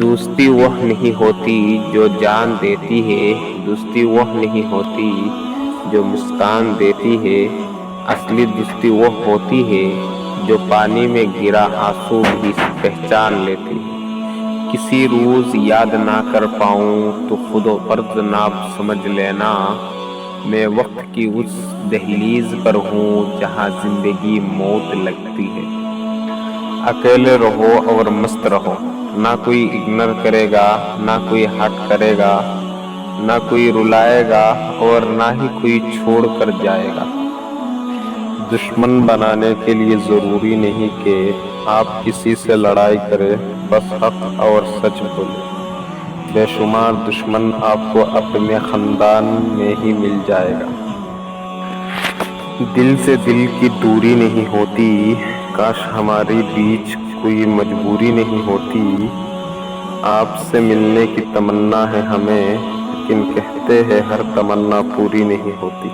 دوستی وہ نہیں ہوتی جو جان دیتی ہے، دوستی وہ نہیں ہوتی جو مسکان دیتی ہے، اصلی دوستی وہ ہوتی ہے جو پانی میں گرا آنسو بھی پہچان لیتی ہے۔ کسی روز یاد نہ کر پاؤں تو خود و فرض نہ سمجھ لینا، میں وقت کی اس دہلیز پر ہوں جہاں زندگی موت لگتی ہے۔ اکیلے رہو اور مست رہو، نہ کوئی اگنور کرے گا، نہ کوئی ہرٹ کرے گا، نہ کوئی رلائے گا اور نہ ہی کوئی چھوڑ کر جائے گا۔ دشمن بنانے کے لیے ضروری نہیں کہ آپ کسی سے لڑائی کریں، بس حق اور سچ بولیں۔ بے شمار دشمن آپ کو اپنے خاندان میں ہی مل جائے گا۔ دل سے دل کی دوری نہیں ہوتی، کاش ہمارے بیچ کوئی مجبوری نہیں ہوتی۔ آپ سے ملنے کی تمنا ہے ہمیں، لیکن کہتے ہیں ہر تمنا پوری نہیں ہوتی۔